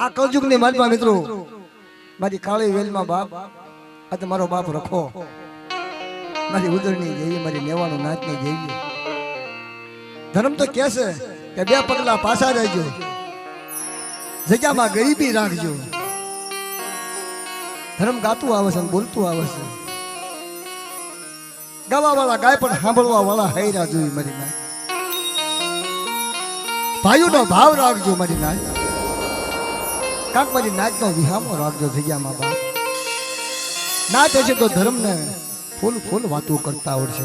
આ કલયુગની માલમાં મિત્રો મારી કાળી વેલમાં બાપ આ તમારો બાપ રખો મારી ઉદરની જેવી મારી નેવાનું નાચની જેવી ધર્મ તો કહેશે કે બે પગલા પાછા રહેજો જગ્યામાં ગરીબી રાખજો ધર્મ ગાતું આવે છે બોલતું આવે છે ગાવા વાળા ગાય પણ સાંભળવા વાળા હૈરા જોઈ મારી નાચ ભાઈઓનો ભાવ રાખજો મારી નાચ કાંક મારી નાચનો વિહામો રાખજો જગ્યામાં બાપ નાચ હશે તો ધર્મને ફૂલ ફૂલ વાતો કરતા આવડશે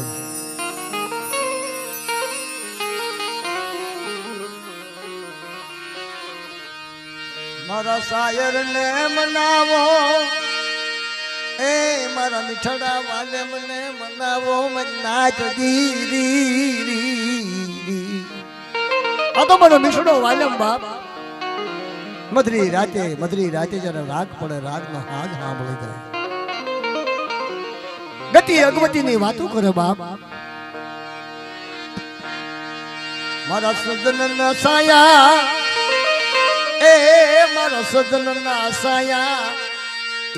મારા શાયર ને મનાવો એ મારા મીઠડા વાલે મને મનાવો મને નાચ દીરી આ તો મારો મીઠડો વાલમ બાપ મધરી રાતે જ્યારે રાગ પડે રાગનો હાજ સાંભળી જાય ગતિ અગવતીની વાતો કરે બાપ મારા સદનના સાયા એ મારા સદનના સાયા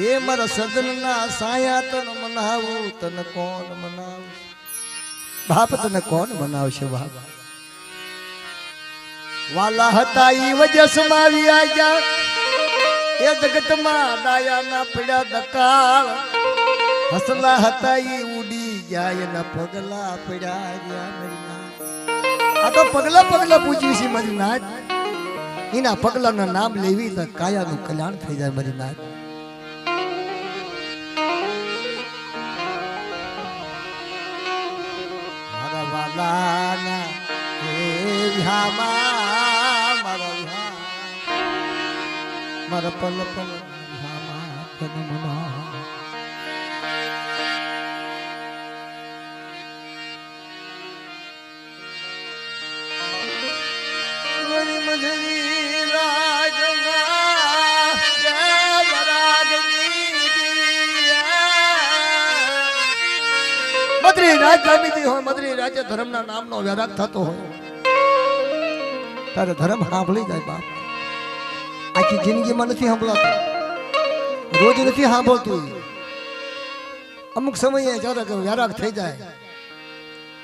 એ મારા સદનના સાયા તને મનાવું તને કોણ મનાવ બાપ તને કોણ મનાવશે બાપ વાલા હતા ઈ વજસમાં વ્યાજા એ જગતમાં ડાયાના પડ્યા દકાળ હસલા હતા ઈ ઉડી જાય એના પગલા પડ્યા આ તો પગલા પગલા પૂછ્યું છે મારી નાચ એના પગલાના નામ લેવી તો કાયાનું કલ્યાણ થઈ જાય મારી નાચ મારા વાલાના મારા પલ પલ મધરી રાજ જામીતી હોય મધરી રાજ્ય ધર્મના નામનો વ્યારાગ થતો હોય તારે ધર્મ સાંભળી જાય બાપ આખી જિંદગીમાં નથી સાંભળાતું રોજ નથી સાંભળતું અમુક સમયે જ્યારે વ્યારાગ થઈ જાય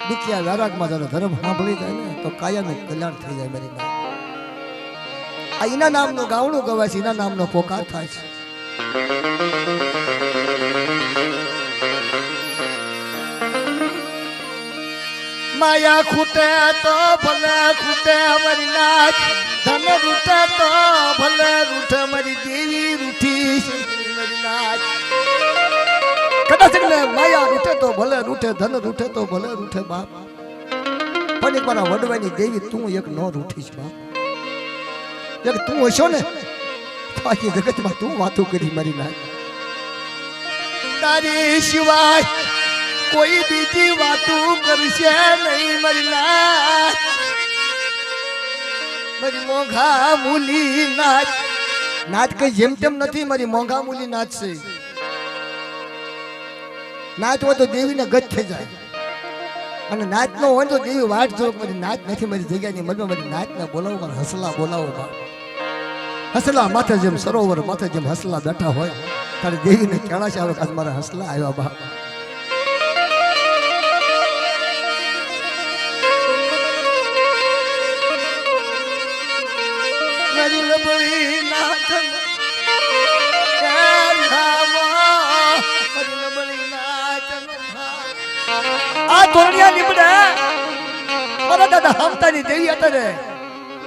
દુખિયા વ્યારાગમાં જ્યારે ધર્મ સાંભળી જાય ને તો કાયાનું કલ્યાણ થઈ જાય મારી નામ આ એના નામનું ગાવણું ગવાય છે એના નામનો પોકાર થાય છે માયા ખૂટે તો ભલે ખૂટે મારી નાચ ધન રૂટે તો ભલે રૂઠે મારી દેવી રૂઠી મારી નાચ કદાચ ને માયા રૂઠે તો ભલે રૂઠે ધન રૂઠે તો ભલે રૂઠે બાપ પણ એક મારા વડવાની દેવી તું એક ન રૂઠીશ બાપ એક તું હશો ને તો આખી જગતમાં તું વાતો કરી મારી નાચ તારી સિવાય કોઈ બીજી વાતો કરશે નહીં મારી નાચ મારી મોંઘા મૂલી નાચ નાચ કઈ જેમ તેમ નથી મારી મોંઘા મૂલી નાચ છે નાચ હોય તો દેવીને ગજ થઈ જાય અને નાચ નો હોય તો દેવી વાટ જો મારી નાચ નથી મારી જગ્યાની મનમાં મારી નાચને બોલાવો મારે હસલા બોલાવો બાપ હસલા માથે જેમ સરોવર માથે જેમ હસલા બેઠા હોય તારે દેવીને કેળા છે આવે કાજ મારા હસલા આવ્યા બાપ આ ધોળિયા નીમડે મારા દાદા હમતાની દેવી અત્યારે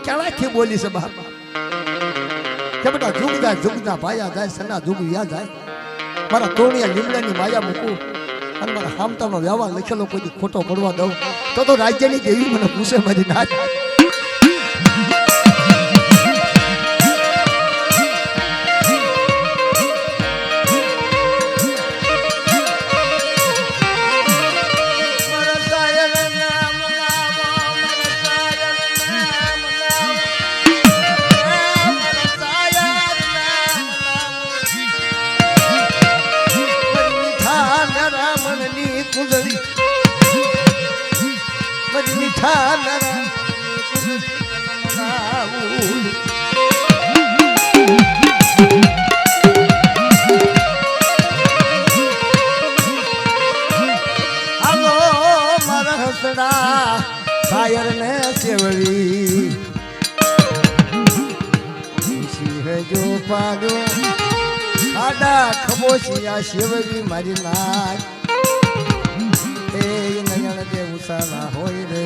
ક્યાંથી બોલી છે બાપ કે બેટા જુગના ભાયા જાય સના જુગિયા જાય મારા ધોળિયા લીમડાની માયા મૂકું અને મારા હમતાનો વ્યવહાર લખેલો કોઈ ખોટો પડવા દઉં તો રાજ્યની દેવી મને પૂછે મારી નાચ મીઠા સડા શાયર ને સેવવી સિંહ જો પાડો આડા ખબોશિયા સેવવી મારી નાક એ નયન દે ઉસાલા હોય રે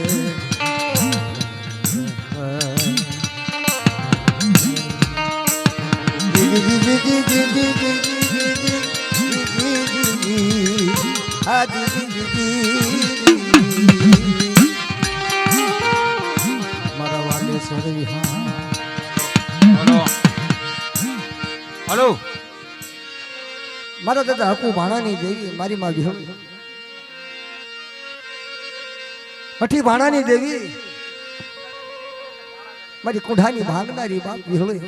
મારા વાલે સરવી હા હલો મારા દાદા હકુ ભાણાની દેવી મારી માં વિહળી હઠી ભાણાની દેવી મારી કુંઢાની ભાગનારી બાપ વિહળી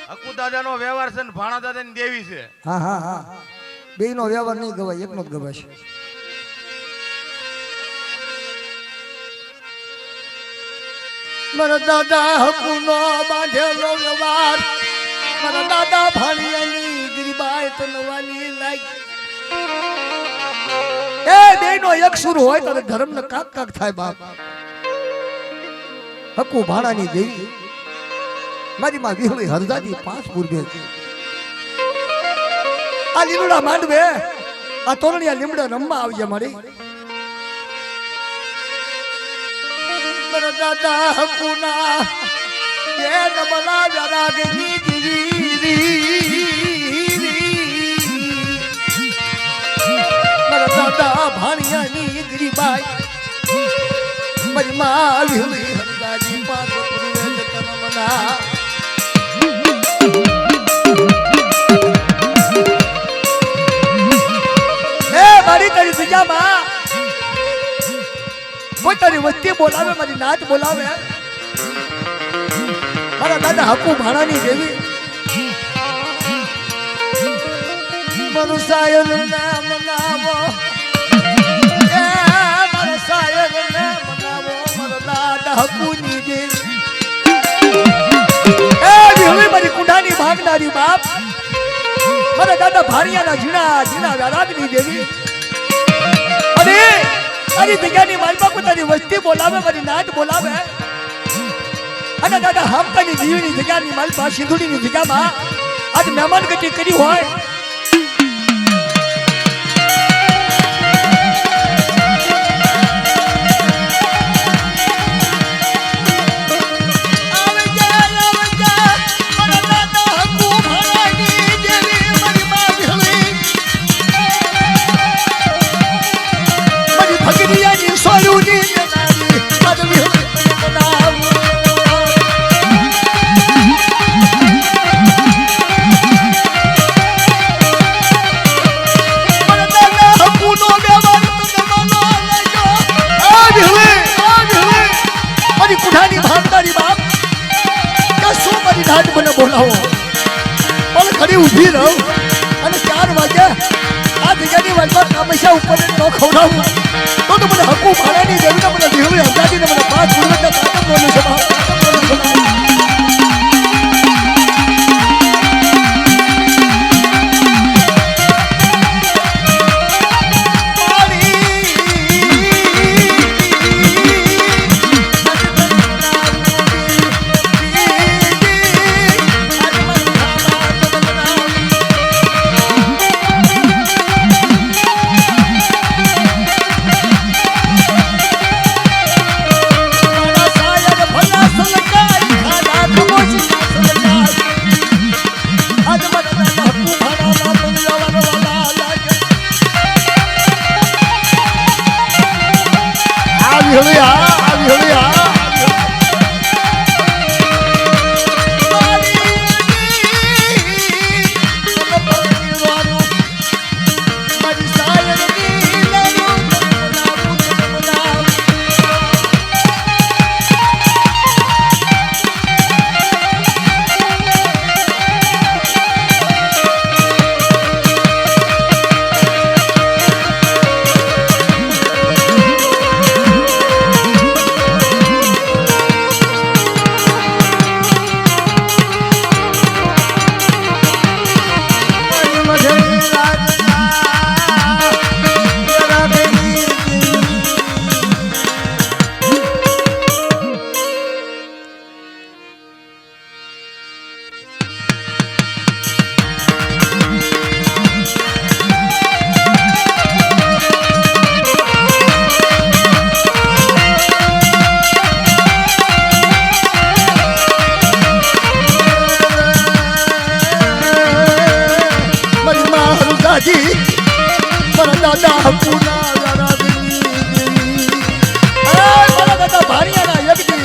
હકુ દાદા નો વ્યવહાર છે ને ભાણા દાદા ની દેવી છે. હા હા હા બે નો વ્યવહાર નહીં ગવાય એકનો જ ગવાશે મારા દાદા હકુ નો બાંધેલો વ્યવહાર મારા દાદા ભાણિયાની ગરીબાઈ તો નવાની લાગી એ બે નો એક સુર હોય ત્યારે ધર્મ ને કાક કાક થાય બાપ હકુ ભાણાની દેવી મારી માં વિહળી હરદાદી 5 પૂર્વે આ લીમડા માંડવે આ તોરણિયા લીમડા રમવા આવજે મારી મારા દાદા હકુના એ નબલા રાગની દીવી મારા દાદા ભાણિયાની ગરીબાઈ મારી માં વિહળી હરદાદી 5 પૂર્વે તનમના મારી તારી દુનિયામાં કોઈ તારી વસ્તી બોલાવે મારી નાચ બોલાવે મારા દાદા હકુ ભાણાની દેવી મારું સાયર નામ નામો એ મારા સાયર નામ નામો મારા દાદા હકુની દેવી એ વિહળી મારી કુંડાની ભાગનારી બાપ મારા દાદા ભાણિયાના ઝીણા ઝીણા વ્યારાગની દેવી અરે તારી જગ્યાની માલમાં કોઈ તારી વસ્તી બોલાવે મારી નાચ બોલાવે અને દાદા હામકાની જીવની જગ્યાની માલમાં સિંધુડીની જગ્યામાં આજ મહેમાન ગતિ કરી હોય બોલાવો પણ ખરી ઊભી રહું અને 4 વાગે આ જગ્યાની વાતમાં કામૈસા ઉપર ન ખવડાવું તો મને હકુ ભાડાની દેવી મને વિહળી અંદાજીને મને 5 પૂર્વજના કામ બોલું છે હકુના યારાદની દેવી મારા દાદા ભાણિયાના યજ્ઞ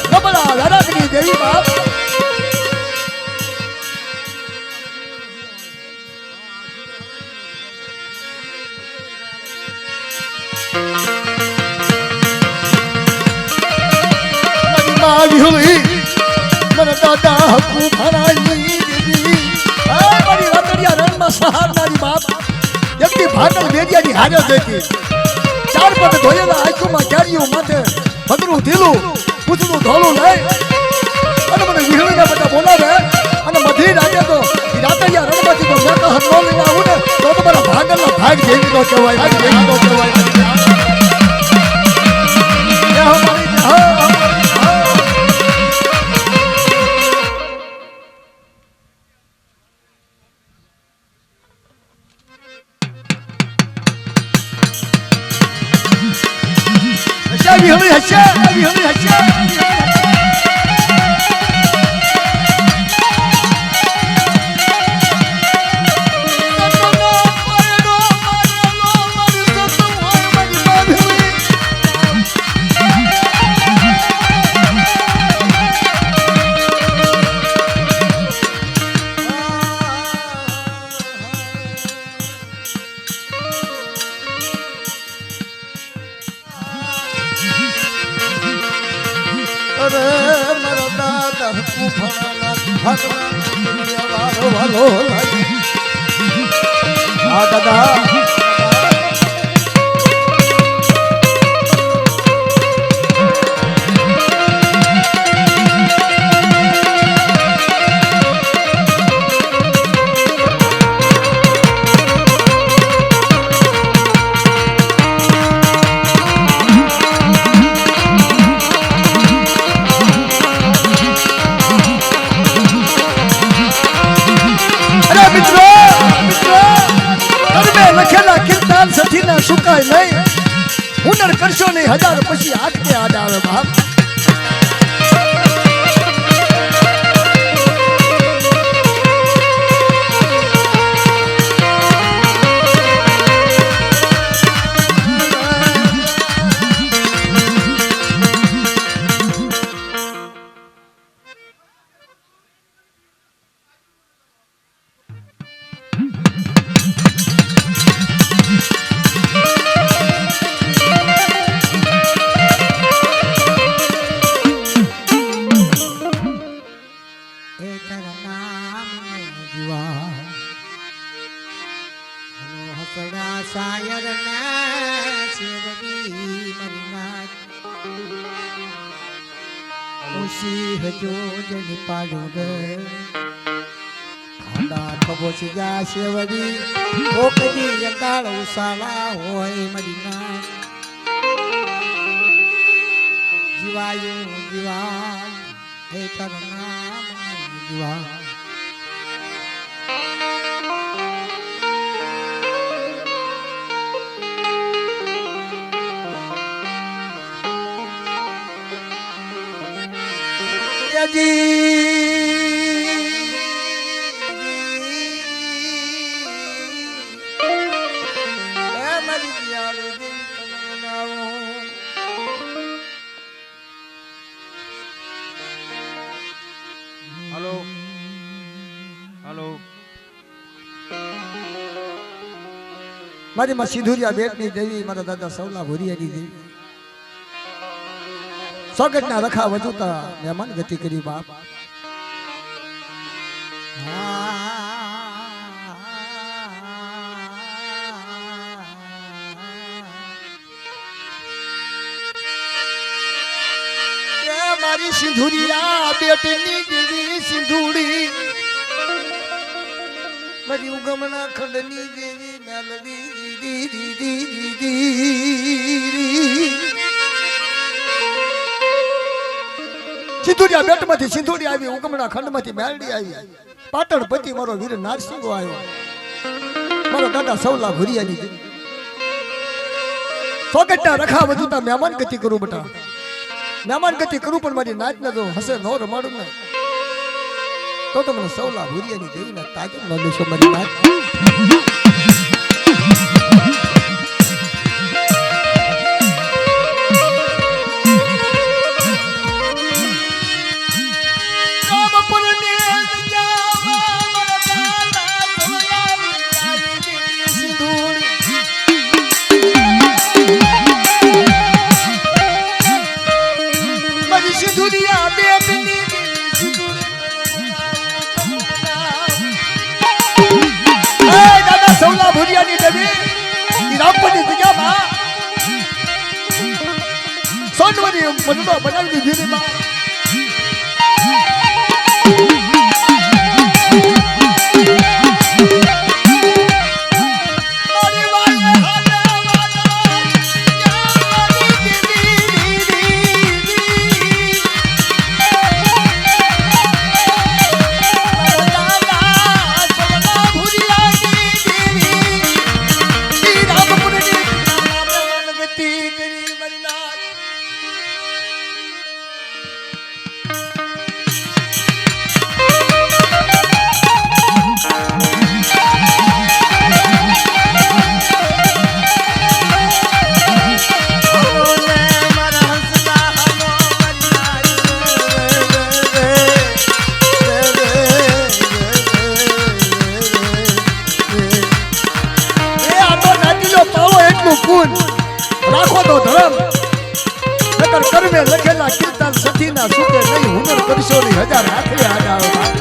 નબળા યારાદની દેવી બાપ મારા દાદા હકુ ભરાઈ દેવી મારી રાતડિયા રણમાં સહારનારી બાપ યજ્ઞ ભાગલ વેડિયાની હાજર દેતી ચાર પગ ધોયેલા આંખોમાં ચારિયું માથે ભગરું ઢીલું પૂછડું ધોળું લઈ અને મને વિહળીના બધા બોલાવે અને મધી રાતે તો રાતડિયા રણમાંથી તો મેં કહર ન લઈને આવું ને તો મારા ભાગલના ભાગ જેવી નો કહેવાય ભાગ જેવી નો કહેવાય સઠીના સુકાય નહીં હુનર કરશો નહીં હજાર પછી હાથ કે આડ આવે બાપ શેવડી ઓકડી જંગાળ ઉસાલા હોય મદીના જીવાયું જીવા હે તરનામ જીવા મારી માં સિંધુરિયા બેટની દેવી મારા દાદા સૌલા ભુરિયાની દેવી સ્વાગતના રખા વધુતા મહેમાન ગતિ કરી બાપ મારી સિંધુરિયા બેટની દેવી સિંધુડી મારી ઉગમના ખંડની દેવી મેલડી સિંધુડિયા બેટમાંથી સિંધુડી આવી ઉગમણા ખંડમાંથી મેલડી આવી પાટણ પતિ મારો વીર નારસિંહ આવ્યો મારો દાદા સૌલા ભુરિયાની સ્વાગતના રખા વધુતા મહેમાન ગતિ કરું બેટા મહેમાન ગતિ કરું પણ મારી નાચ ન જો હસે નો રમાડું ને તો તમને સૌલા ભુરિયાની દેવીના તાજમ ન લેશો મારી નાચ સિંધુરિયા બેટની સિંદૂર એ દાદા સૌલા ભુરિયાની દેવી ઈ રામપુરની જગ્યામાં સોનવરી મનનો બનાવી દીધી માં રાખો તો ધર્મ નકર કર્મે લખેલા કીર્તન સતીના સુકે નહીં હુનર કરશો ની હજાર હાથે હાડાવ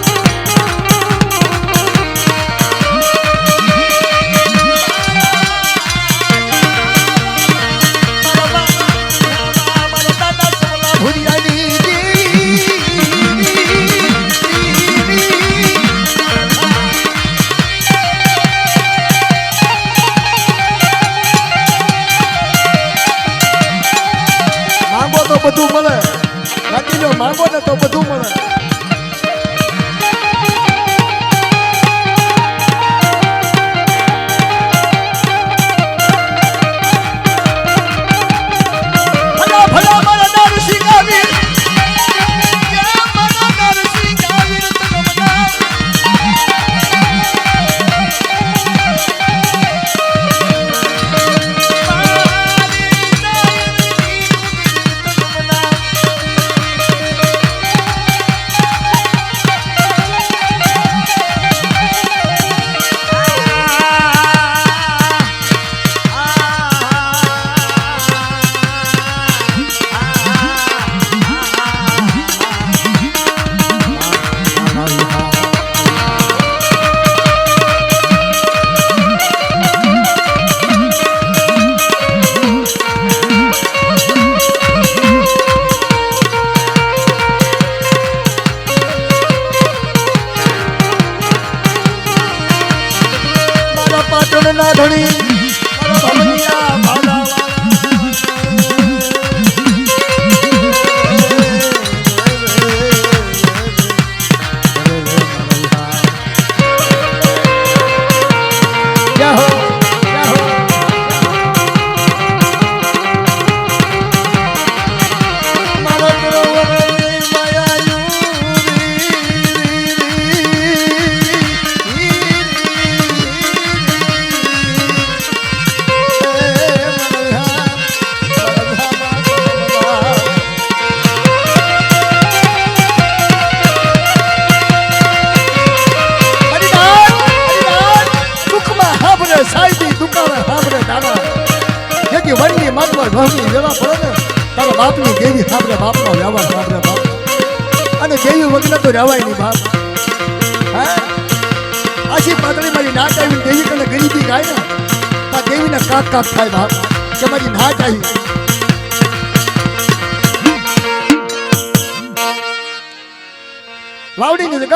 બધું મળે બાકી જો માંગો ને તો બધું મળે ભલા ભલા મારા નરસિંહ આવી ના ધણી ભમનિયા ભાલા જય હો જય હો મારા પ્રવરની માયા સાઈડી દુકાને સાંભળે દાદા જેથી વણની માગવા ભમી લેવા પડે ને તારા બાપની દેવી સાંભળે બાપનો વ્યવહાર સાંભળે બાપ અને દેવી વગર તો રહેવાય નહીં બાપ હે આશી પાતળી મારી નાચ આવી દેવી કને ગરીબી ગાય ને આ દેવીને કાક કાક થાય બાપ કે મારી નાચ આવી વાવડીની જગત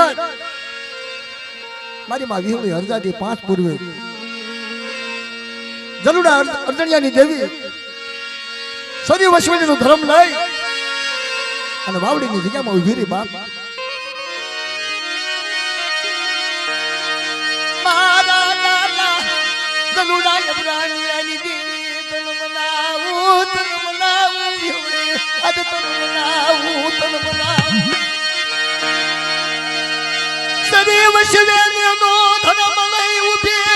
મારી માં વિહળી હરજાદી 5 પૂર્વે જલુડા અર્જણિયાની દેવી સદી વસવેલીનું ધર્મ લઈ અને વાવડીની જગ્યામાં ઉભી રહી બાપ મારા લાલા જલુડા અર્જણિયાની દેવી તન મનાવું વિહળી આજ તન મનાવું સદી વસવેલીનો ધર્મ લઈ ઉભી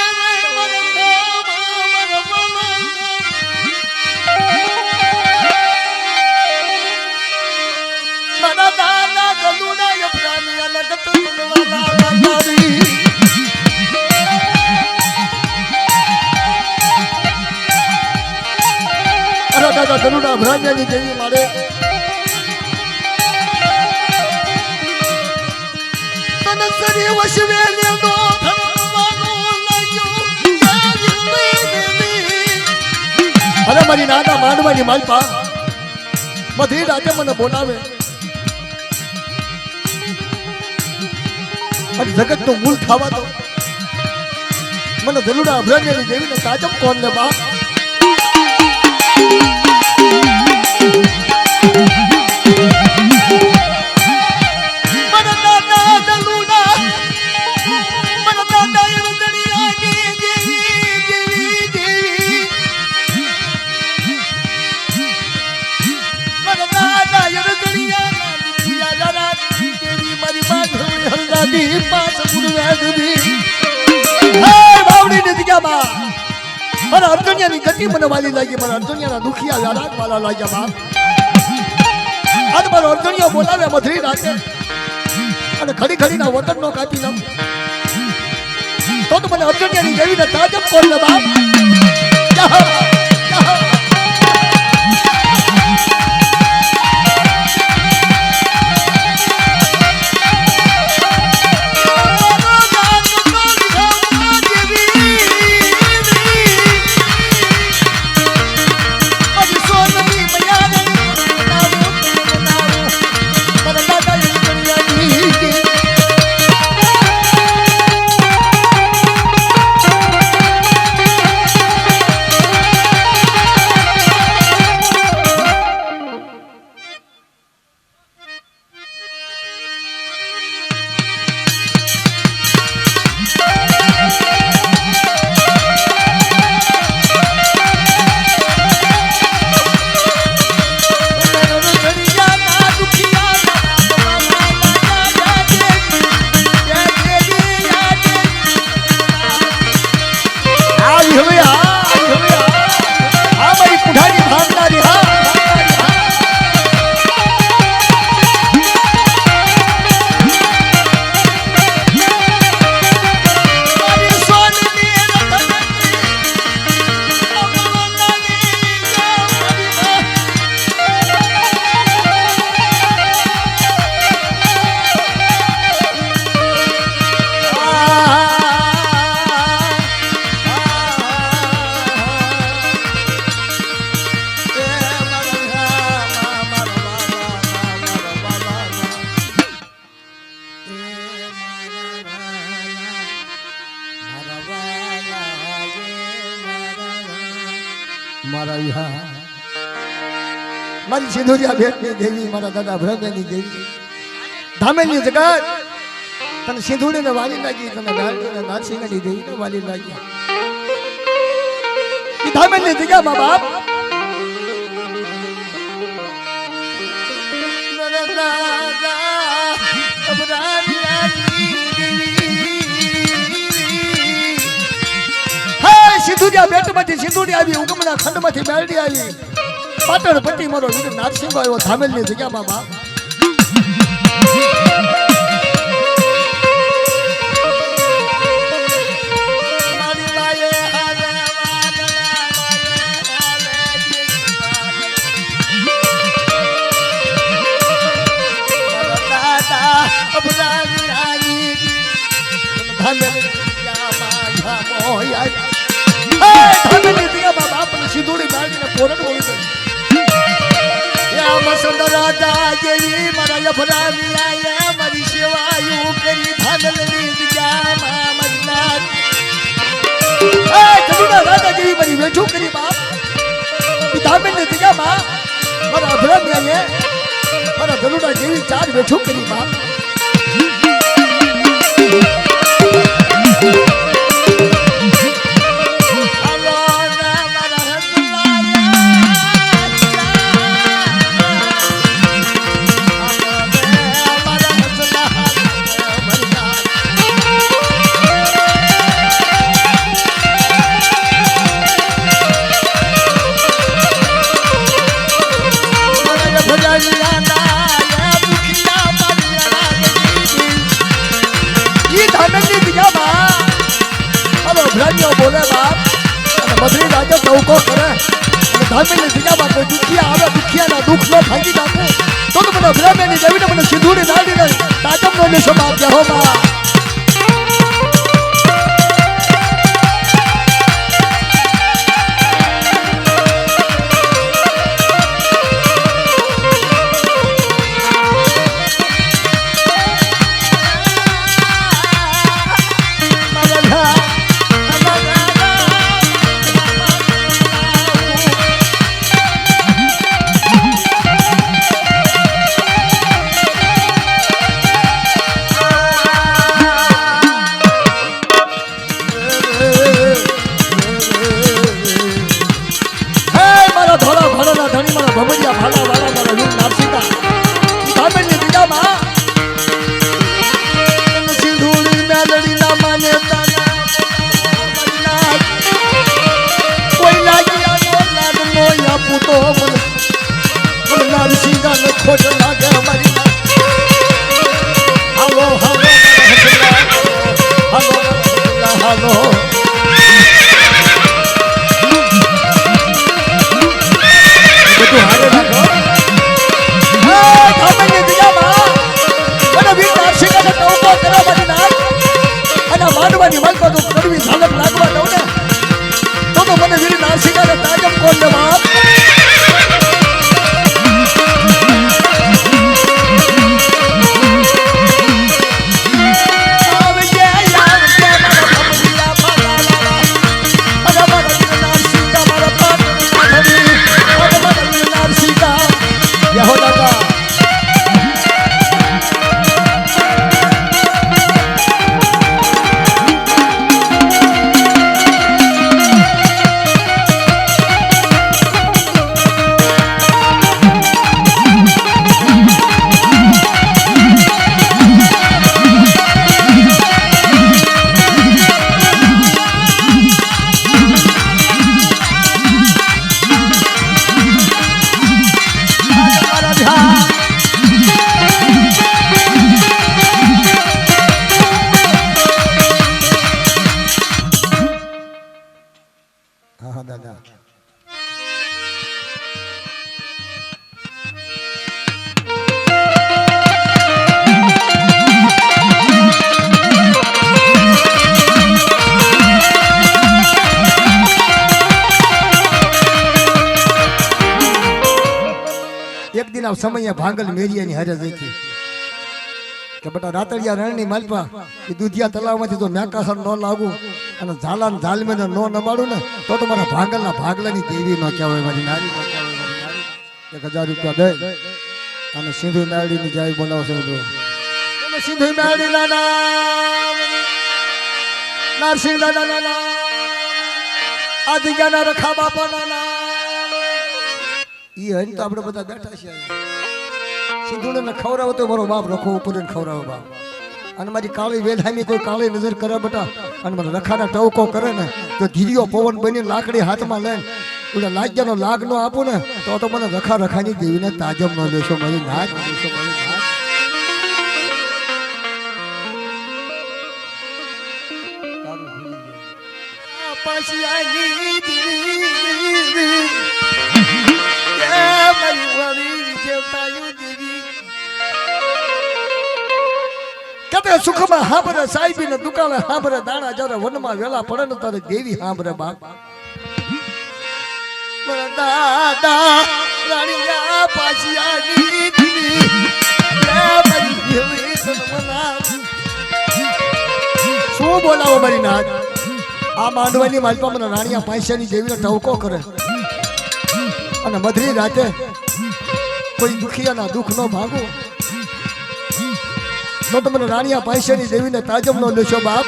દાદા ગરુડા ભરાજાની દેવી મારે દિવસ વેલેલો ધરમવાનો લાગ્યો અરે મારી નાના માંડવાની માલપા બધી રાતે મને બોલાવે અને જગત નું મૂળ ખાવા દો મને ધલુડા અભ્રજ્ઞની દેવીને તાજમ કોણ ને બાપ અર્જુનિયાની ગતિ મને વાલી લાગી મને અર્જુનિયાના દુખિયા યાદ વાલા લાગ્યા બાપ આજ મારો અર્જુનિયા બોલાવે મધરી રાતે અને ઘડી ઘડીના વતન નો કાપી નામ તો મને અર્જુનિયાની દેવીને તાજબ કોણ ને બાપ મારી સિંધુરિયા ભેટની દેવી મારા દાદા ભ્રમની દેવી ધામેલની જગત તને સિંધુડીને વાલી લાગી તને ડાળીને નારસિંહની દેવીને વાલી લાગી ઈ ધામેલની જગ્યા મા બાપ સિંધુરિયા બેટમાંથી સિંધુડી આવી ઉગમણા ખંડમાંથી મેળડી આવી પાટણ પટ્ટી મારો વીર નારસિંહ આવ્યો ધામેલની જગ્યા બાબા સિંધુડી બાળીને પોરણ બોલી રાજા જેવી મારા યભરાની આયા મારી સેવાયું કરી ધામલની જગ્યામાં મજનાર એ જમીના રાજા જેવી મારી વેઠું કરી બાપ ધામલની જગ્યામાં મારા અભરાની આયા મારા ધનુડા જેવી ચાર વેઠું કરી બાપ બોલે બાપ અને મધરી રાજા ચૌકો કરે અને ધાર્મિકની જગ્યામાં કોઈ દુખિયા આવે દુખિયાના દુઃખ ન ભાંગી નાખું તો મને બ્રાહ્મણની દેવીને મને સિંધુડી નાડીને તાજમનો નિશો આપ્યા હો બા દાદા હા દાદા એક દિન આ સમય ભાંગલ મેરિયાની હારે જઈથી કે બેટા રાતડિયા રણની માલપા એ દૂધિયા તલાવમાંથી તો મેકાસર ન લાગુ અને ઝાલા ઝાલમે ન નમાડું ને તો મારા ભાંગલના ભાગલાની દેવી ન કહેવાય મારી નારી ન કહેવાય મારી નારી 1000 રૂપિયા દે અને સિંધુ નાડીની જાય બોલાવશે બધું અને સિંધુ નાડી નારસિંહ દાદા આદિગાના રખા બાપાના નામ ઈ હન તો આપણે બધા બેઠા છીએ સિંધુને ખવડાવો તો મારો બાપ રખો ઉપર ખવડાવો બાપ અને મારી કાળી વેધાની કોઈ કાળી નજર કરે બેટા અને મને રખાના ટવકો કરે ને તો ધીરીઓ પવન બની લાકડી હાથમાં લઈને ઓલા લાગ્યાનો લાગ નો આપું ને તો મને રખાની દેવીને તાજમ ન લેશો મારી નાચ લેશો મારી નાચ પાછી આવી દેવી મારી વાલી દેવતાયું દેવી કદે સુખમાં હાંભરે સાહેબીને દુકાને હાંભરે દાણા જ્યારે વનમાં વેલા પડે ને તારે દેવી હાંભરે બાપ દાદા રાણીયા પાછી આવી દેવી મારી દેવી શું બોલાવો મારી નાચ આ માંડવાની માલપા મને રાણીયા પાછાની દેવીને ટવકો કરે અને મધરી રાતે કોઈ દુખિયાના દુઃખ નો ભાગો તો તમને રાણીયા પાછાની દેવીને તાજમ નો લેશો બાપ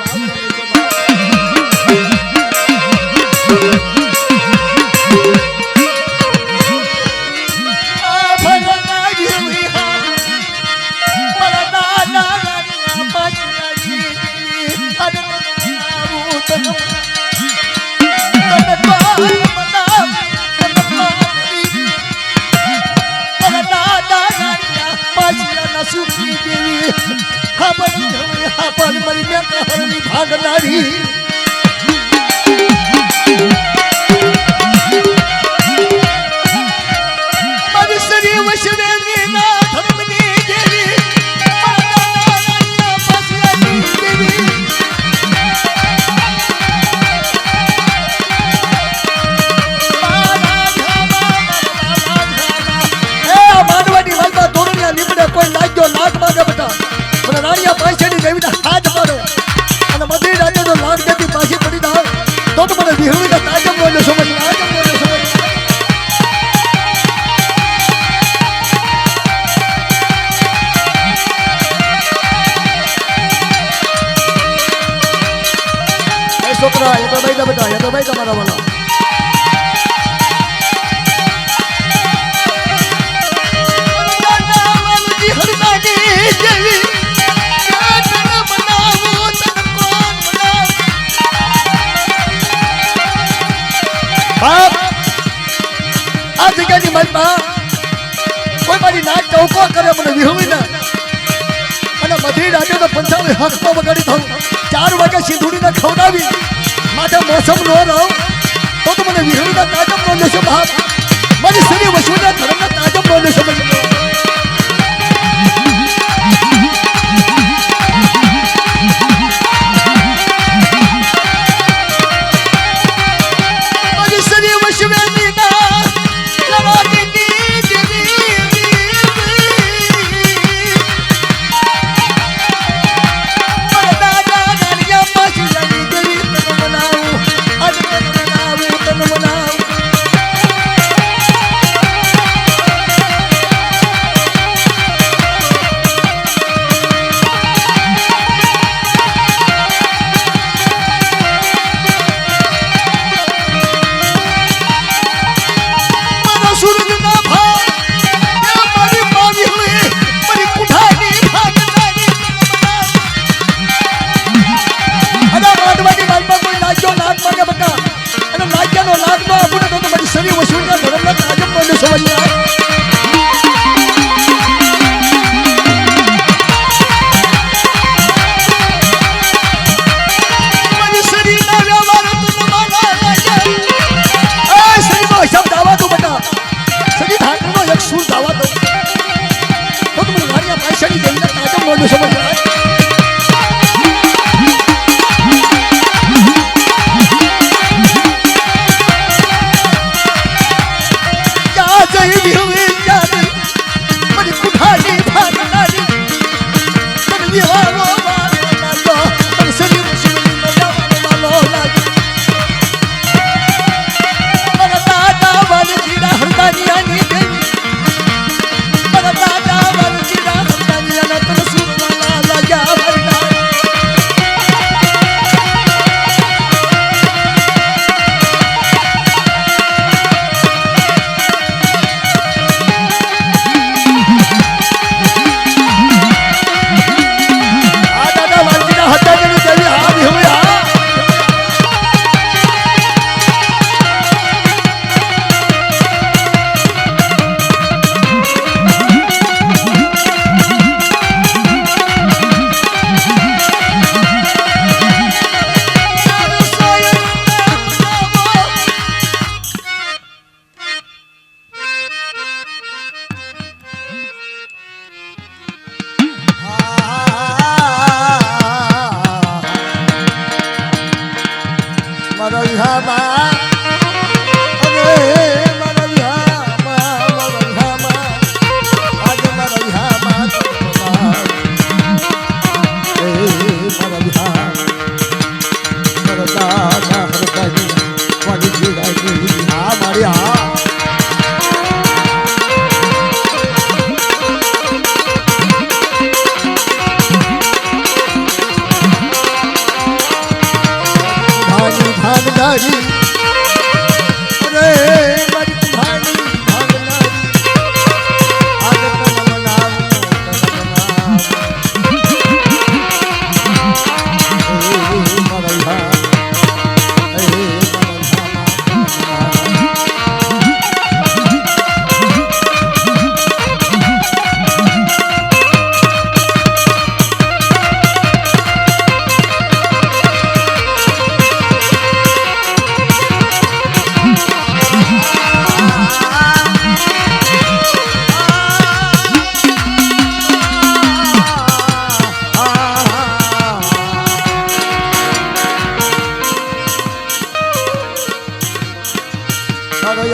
ભાગનારી મારી શ્રી વૈષ્ણવી ના ધર્મની દેવી માનવાની વાલમાં ધોરણિયા નીકળે કોઈ લાગ્યો લાખ માંગે બધા મને રાણીયા પાછળની દેવીના હાથ પાડે અને બધી રાતે જો લાખ દેતી પાછી પડી જાય તો મને વિહળીને તાજમ નો લેશો મને તાજમ નો લેશો એ છોકરા એ તો ભાઈ દા બેટા એ તો ભાઈ તમારા વાલા આ જગ્યાની મનમાં કોઈ મારી નાચ ચૌકો કરે મને વિહળીને અને બધી રાતે તો 55 હકમાં વગાડી થયું 4 વાગે સિંધુડીને ખવડાવી માટે મોસમ નો રહો તો મને વિહળીના તાજમ નો લેશો બાપ મારી શ્રી વસુના ધર્મના તાજમ નો લેશો બોલો સમજ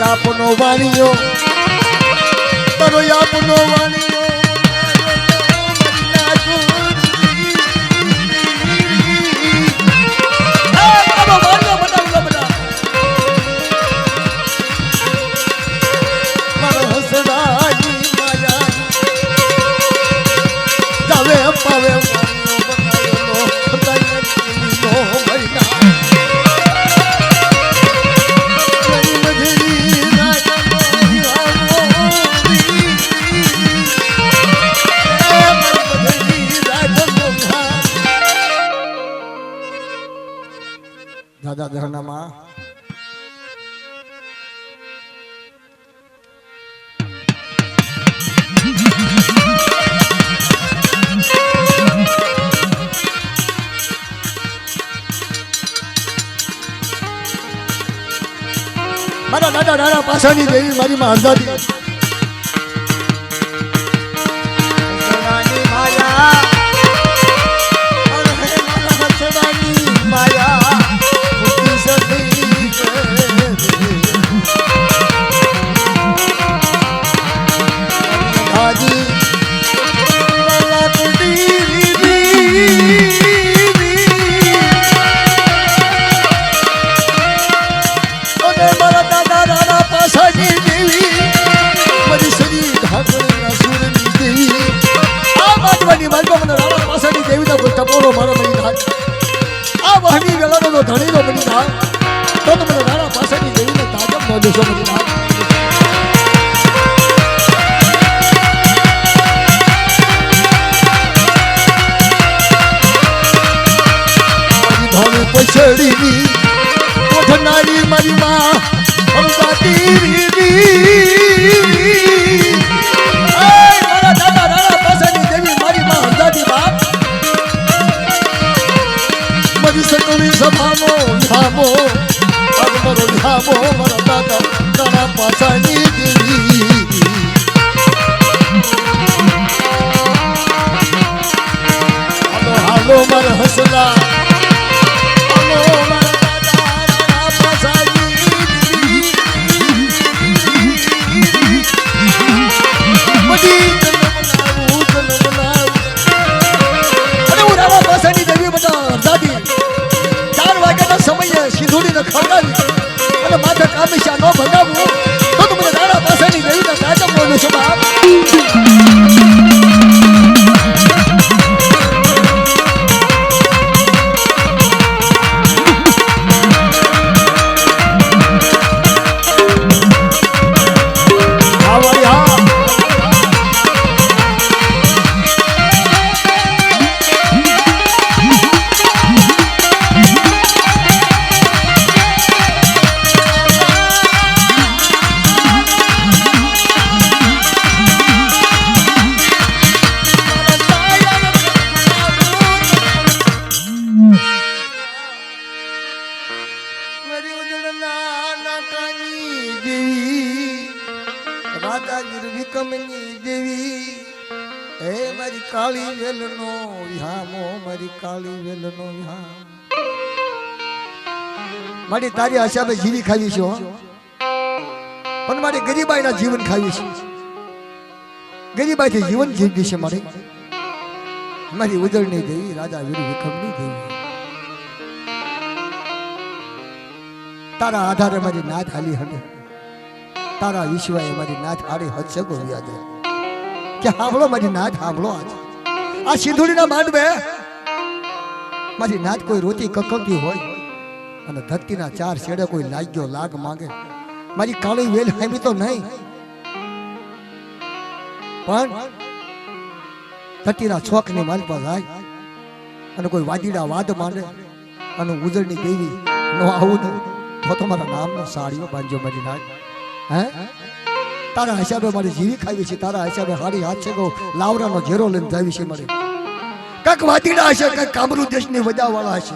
આપનો વાણીઓ તારો આપનો વાણીઓ દાદા ધરણામાં મારા દાદા દાદા પાછળની દેવી મારી માં અંધારી ધણીનો બની થાવ તો તમે રાણા પાસેની દેવીને તાજબ નો દેશો બની થાવ મારી ધોળી પછડીની કોઠનારી મારી માં અમદાતી મારા દાદા રાણા પાસેની દેવી મારી માં અમદાતી બાપ સકવી સભાનો ધામો અગમરો ધામો મારા દાદા તારા પાસાની દેવી હસલા અલો મારા દાદા પાસાજી બધી અને હું રામા પાસાની દેવી બધા દાદી 4 વાગ્યાના સમયે સિંધુડીને ખવડાવી અને માથે કામિશા ન ભગાવું તો તું મને રાણા પાસાની દેવીના તાજમ બોલું છું બાપ કાળી વેલનો વિહામો મારી કાળી વેલનો વિહામ મારી તારી આશાબે જીવી ખાવી છે પણ મારી ગરીબાઈના જીવન ખાવી છે ગરીબાઈથી જીવન જીવી છે મારી ઉજળની દેવી રાજા વીર વિક્રમની દેવી તારા આધારે મારી નાથ હાલી હડે તારા વિશ્વાએ મારી નાથ હારી હદ વ્યાજે કે સાંભળો મારી નાથ સાંભળો આજે આ સિંધુડીના માંડવે મારી નાથ કોઈ રોતી કકળતી હોય અને ધરતીના 4 છેડે કોઈ લાગ્યો લાગ માંગે મારી કાળી વેલ હામી તો નહીં પણ ધરતીના છોકની માલ પર જાય અને કોઈ વાદીડા વાદ માંડે અને ઉજળની દેવી નો આવું ને તો તમારા નામનો સાડીઓ બાંધજો મારી નાથ હે તારા હિસાબે મારી જીવી ખાવી છે તારા હિસાબે હારી હાથ છે લાવરાનો ઝેરો લઈને જાવી છે મારે કાક વાતીડા હશે કાક કામરૂ દેશની વજાવાળા હશે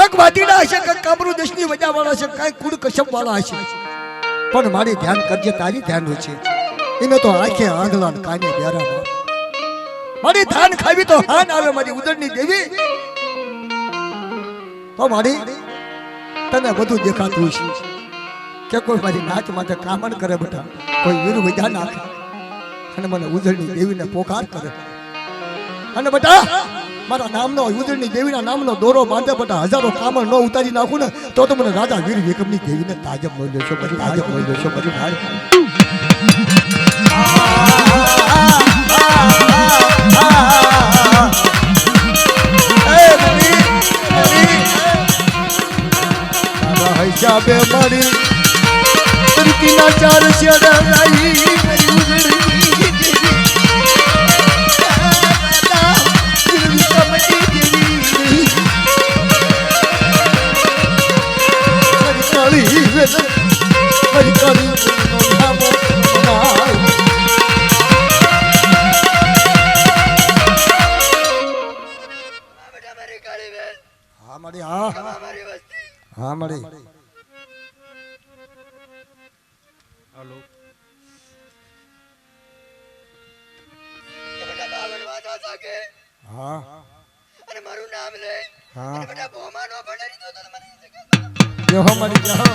કાક વાતીડા હશે કાક કામરૂ દેશની વજાવાળા હશે કાક કુડ કશપ વાળા હશે પણ મારી ધ્યાન કરજે તારી ધ્યાન હોય છે એને તો આંખે આંધળા કાને બેરા મારી ધ્યાન ખાવી તો હાન આવે મારી ઉદરની દેવી તો મારી તને બધું દેખાતું છે કે કોઈ મારી નાચ માટે કામણ કરે બેટા કોઈ વીર વજા નાખે અને મને ઉજળની દેવીને પોકાર કરે અને બેટા મારા નામનો ઉજળની દેવીના નામનો દોરો બાંધે બેટા હજારો કામણ ન ઉતારી નાખું ને તો મને રાજા વીર વિક્રમની દેવીને તાજબ બોલ્યો છો પછી તાજબ બોલ્યો છો પછી ભાઈ હિસાબે મારી ધરતીના 4 છેડા રાઈ મારી ઉજળની હા મળી હાલો હા અને મારું નામ લે હા બેટા બોમાનો ભંડારી દો તો મને જો મળી જાઓ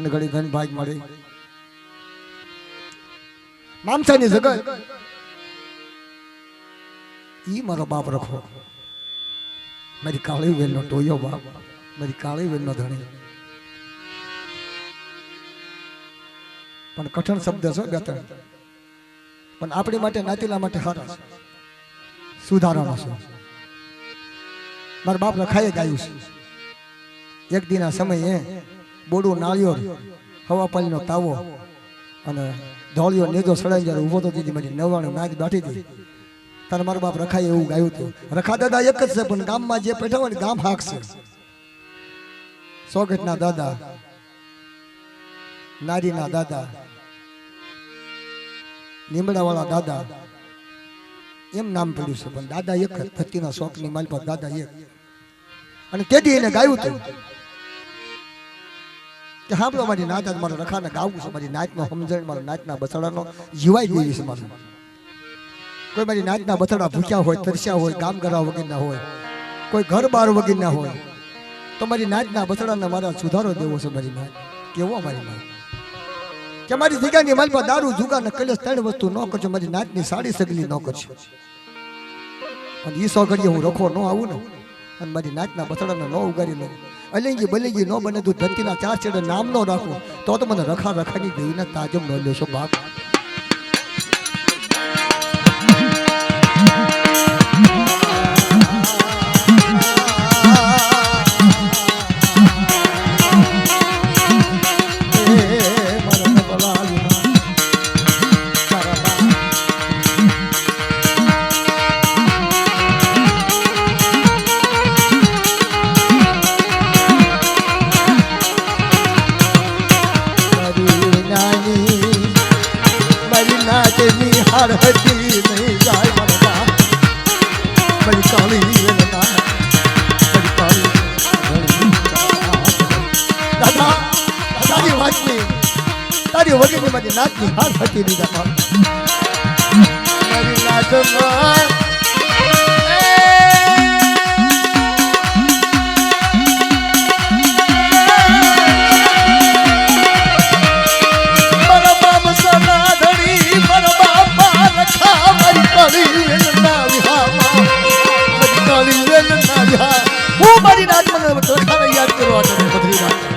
ધન ઘડી ધન ભાગ મળે મામસાની જગત ઈ મારો બાપ રખો મારી કાળી વેલનો ટોયો બાપ મારી કાળી વેલનો ધણી પણ કઠણ શબ્દ છે બે ત્રણ પણ આપણી માટે નાતીલા માટે સારા છે સુધારણો છે મારા બાપ રખાએ ગાયું છે એક દિના સમયે બોડું નાળિયો હવા પાણીનો તાવો અને ધોળિયો નેજો સડાઈ જ્યારે ઊભો તો દીધી મારી નવાણું નાચ બેઠી હતી તારે મારો બાપ રખાય એવું ગાયું હતું રખા દાદા એક જ છે પણ ગામમાં જે પેઠા હોય ને ગામ હાક છે સોગટના દાદા નારીના દાદા લીમડાવાળા દાદા એમ નામ પડ્યું છે પણ દાદા એક જ ધરતીના શોખની માલ પર દાદા એક અને તેથી એને ગાયું હતું કે સાંભળો મારી નાત આજ મારે રખાને ગાવું છે મારી નાચનો સમજણ મારા નાચના બસડાનો જીવાઈ દેવી છે મારું કોઈ મારી નાચના બસડા ભૂખ્યા હોય તરસ્યા હોય ગામ ગરા વગરના હોય કોઈ ઘર બાર વગરના હોય તો મારી નાચના બસડાને મારા સુધારો દેવો છે મારી નાચ કેવો મારી નાચ કે મારી જગ્યાની માલ પર દારૂ જુગાર ને કલેશ ત્રણ વસ્તુ ન કરજો મારી નાચની સાડી સગલી ન કરજો અને ઈ સો ઘડીએ હું રખો ન આવું ને અને મારી નાચના બસડાને ન ઉગાડી લઉં અલિંગી બલિંગી ન બને તું ધરતીના ચાર છેડે નામ ન રાખું તો મને રખા રખાની દેવીના તાજમ ન લેશો બાપ તારી વગરની મારી નાચની હાર હતી દીધા મારી નાચમાં મારા બાપ સના ધણી મારા બાપા રખા મારી કાળી વેલના વિહામાં મારી કાળી વેલના વિહાર હું મારી નાચ મને રખાને યાદ કરવા બધી રાત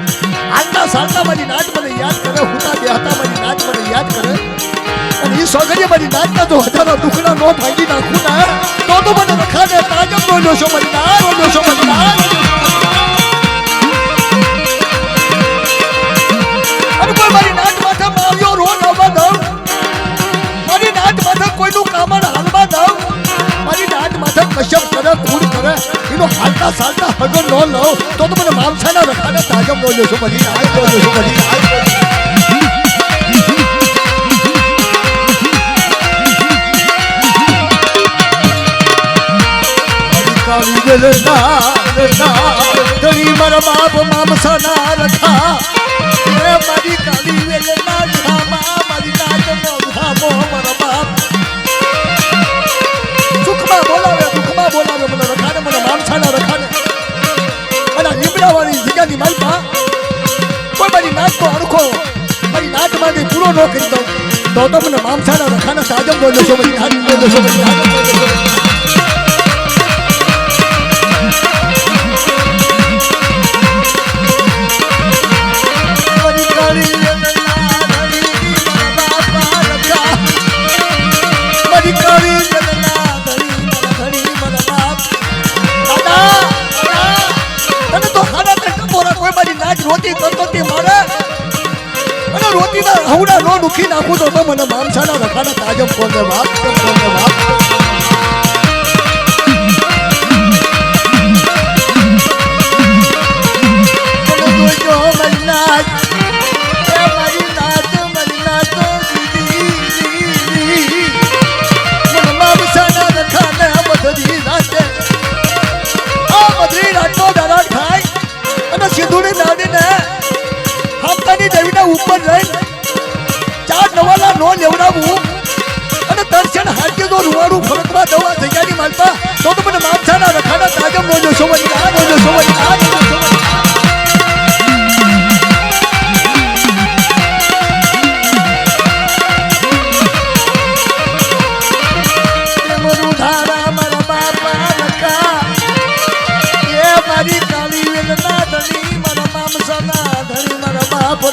આજના સાલના મારી નાચ મને યાદ કરે હુતા બે હતા મારી નાચ મને યાદ કરે અને ઈ સોગડીએ મારી નાચના તો હજારો દુખડા નો ભાંગી નાખું ને તો મને રખાને તાજમ બોલ્યો છો મારી નાચ બોલ્યો છો મારી નાચ અને કોઈ મારી નાચ માથે આવ્યો રોગ આવવા દઉં મારી નાચ માથે કોઈનું કામણ હાલવા દઉં મારી નાચ માથે કશ્યપ કરે ખૂન કરે એનો હાલતા સાલતા હગો ન લઉં તો મને મામસાના રખાને તાજમ બોલ્યો છો મારી નાચ બોલ્યો છો મારી નાચ ધણી મારા બાપ મામસાના રખા મારી કાળી વેલના ધામા મારી નાચનો ધામો મારા બાપ સુખમાં બોલાવે દુઃખમાં બોલાવે મને રખાને મને મામસાના રખાને અને લીમડાવાળી જગ્યાની માલપા કોઈ મારી નાચનો અણખો મારી નાચ માટે પૂરો ન કરી દઉં તો મને મામસાના રખાને તાજમ બોલ્યો છો મારી નાચ બોલ્યો છો મારી નાચ બોલ્યો છો રોટી કરતો તે મારે અને રોટીના હવડા નો દુખી નાખું તો મને મામસાના રખાના તાજમ કોને વાત કોને વાત ઉપર રહીને ચાર નવાલા નો લેવડાવું અને તરસેણ હાથે જો રૂવાડું ફરકવા દવા જગ્યાની માલપા તો મને મામસાના રખાના તાજમ નો જોશો વળી આ નો જોશો વળી આ નો જોશો વળી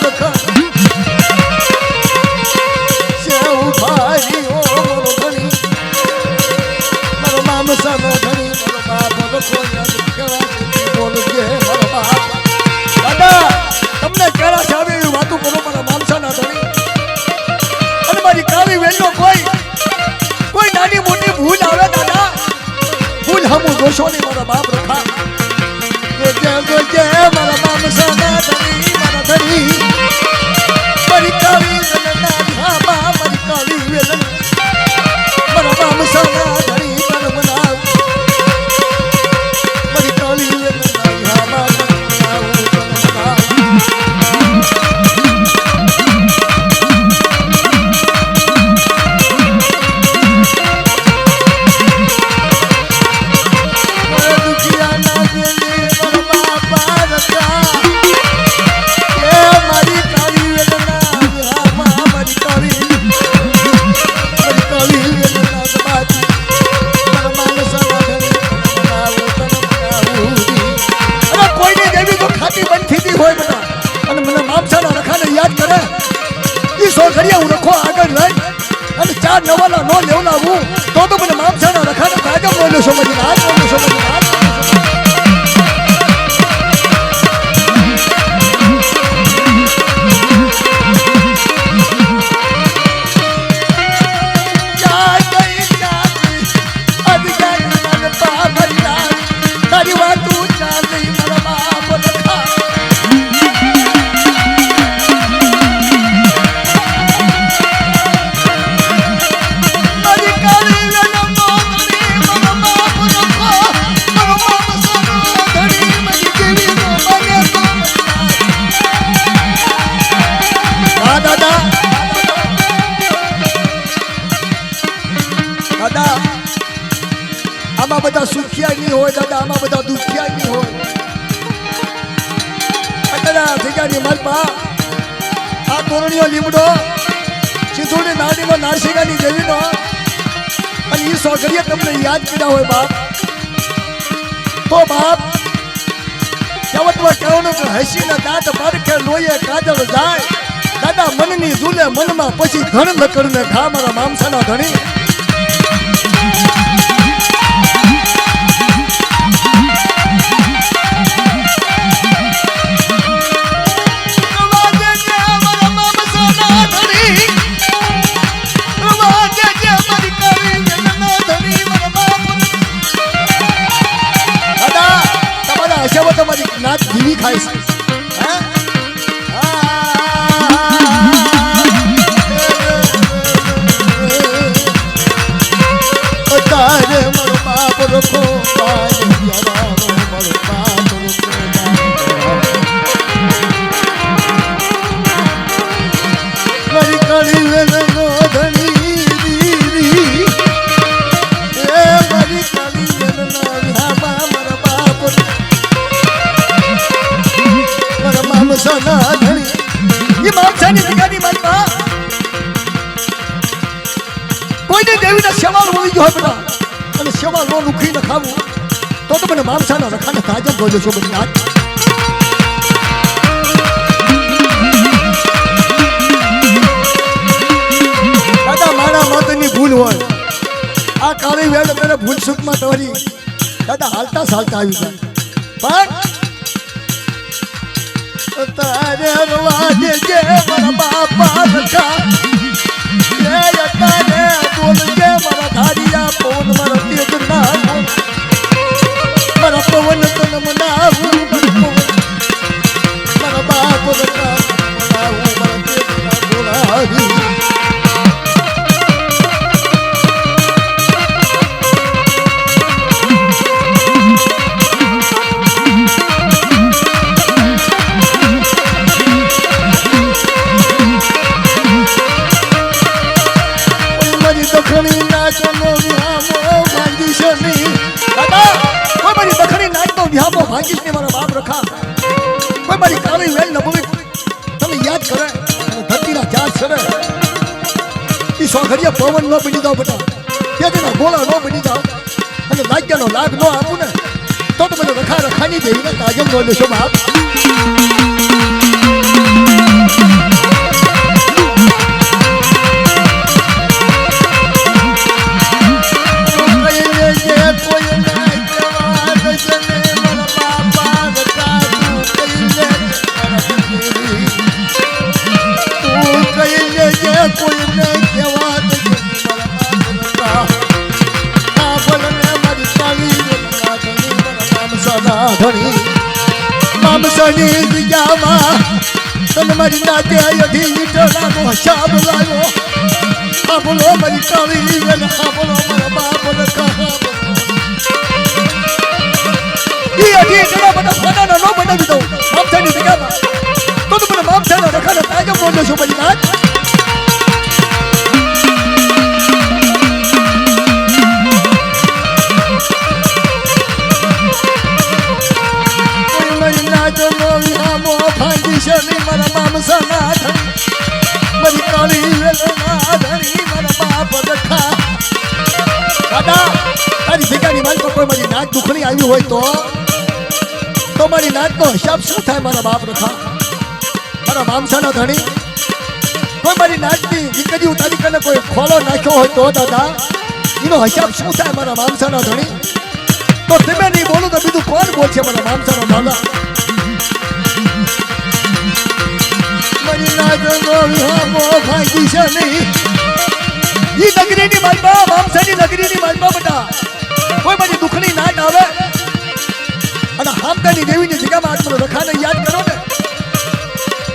રખા સેવ ભાઈ ઓ મારો ધણી મારો મામસાનો ધણી મારો બાપ રખો યાદ કેવા બોલજે મારો બાપ દાદા તમને કેળા છે આવી એવી વાતો કરો મારા મામસાના ધણી અને મારી કાળી વેલનો કોઈ નાની મોટી ભૂલ આવે દાદા ભૂલ હમું દોષો નહીં મારા બાપ રખા જે મારા મામસાના ધણી મારા ધણી મારી કાળી વેલના ધામા મારી કાળી વેલન મારા મામસાના ધણી મન મનાવ મારી કાળી વેલના ધામા મન મનાવ હું રખો આગળ લઈ અને 4 નવાલા નો લેવડાવું તો મને મામસાના રખાને કાજમ નો લેશો મને હાથ નો લેશો મને હાથ તારી વાતું ચાલી મારા બાપ રખા દાદા આમાં બધા સુખિયા નહીં હોય દાદા આમાં બધા દુખિયા નહીં હોય અત્યારે જગ્યાની માલપા આ તોરણીઓ લીમડો સિંધુની નાડીનો નારસિંગાની દેવીનો અને એ સોગરીએ તમને યાદ કર્યા હોય બાપ તો બાપ કહેવતમાં કહેવાનું કે હસીને દાંત બારખે લોહીએ કાજળ જાય દાદા મનની ઝૂલે મનમાં પછી ધણ લકડને ખા મારા મામસાના ધણી તમારી નાચ જીવી ખાય છે તારે મારો બાપ રખો મારો બાપ મારી કાળી વેલનો ધણી એ મારી કાળી વેલના ધામા મારા બાપ મામસાના ધણી એ મામસાની જગ્યાની માલમાં કોઈને દેવીના સેવા હોઈ ગયો બેટા અને સેવા લો લુખીને ખાવું તો મને મામસાના રખાને તાજમ બોલો છો બધી આજ દાદા મારા માતની ભૂલ હોય આ કાળી વેળ મને ભૂલ સુખમાં તોરી દાદા હાલતા ચાલતા આવી જાય પણ તારે રવાજે જે મારા બાપા રખા એ તારે બોલજે મારા ધારિયા પવન મારા તેજ ના મારા પવન તન મનાવું મારા બાપ રખા મનાવું મારા તેજ ના બોલાવી દખણી નાચનો વિહામો ભાંગીશ નહીં દાદા કોઈ મારી દખણી નાચનો વિહામો ભાંગીશ નહીં મારા બાપ રખા કોઈ મારી કાળી વેલ ન બોલી તમે યાદ કરે અને ધરતીના ચાર છરે એ સોઘડિયા પવન ન બની જાવ બેટા તેના ગોળા ન બની જાવ અને લાગ્યાનો લાભ ન આપું ને તો મને રખાની દેવીને તાજમ ન લેશો બાપ ના ધણી મામસાની જગ્યામાં તને મારી નાતે અઢી વીટલાનો હિસાબ લાવ્યો સાંભળો મારી કાળી વેલ સાંભળો મારા બાપ લખા ઈ અઢી વીટલા બધા ફોટાના નો બનાવી દઉં મામસાની જગ્યામાં તો મને મામસાના રખાને તાજબ બોલ્યો છો મારી નાત મારા મામસાના મારી કાળી વેલના ધણી મારા બાપ લખા દાદા તારી જગ્યાની મારી પર કોઈ મારી નાક દુખણી આવી હોય તો મારી નાકનો હિસાબ શું થાય મારા બાપ લખા મારા મામસાના ધણી કોઈ મારી નાકની દીકરી ઉતારી કરીને કોઈ ખોલો નાખ્યો હોય તો દાદા એનો હિસાબ શું થાય મારા મામસાના ધણી તો તમે નહીં બોલો તો બીજું કોણ બોલશે મારા મામસાનો દાદા નગરીની માલપા મામસાની નગરીની માલપા બધા કોઈ મારી દુખણી નાટ આવે અને હામદાની દેવીની જગ્યામાં આજ મને રખાને યાદ કરો ને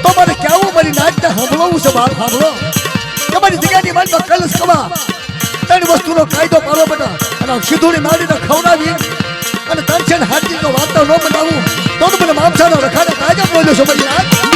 તો મારે કેવું મારી નાટને સાંભળવું છે બાપ સાંભળો કે મારી જગ્યાની માલપા કલશ કવા ત્રણ વસ્તુનો કાયદો પાડવો બધા અને સીધુની મારીને ખવડાવી અને તરછેન હાથીનો વાર્તા ન બનાવું તો મને મામસાનો રખાને તાજા બોલ્યો છો મારી નાટ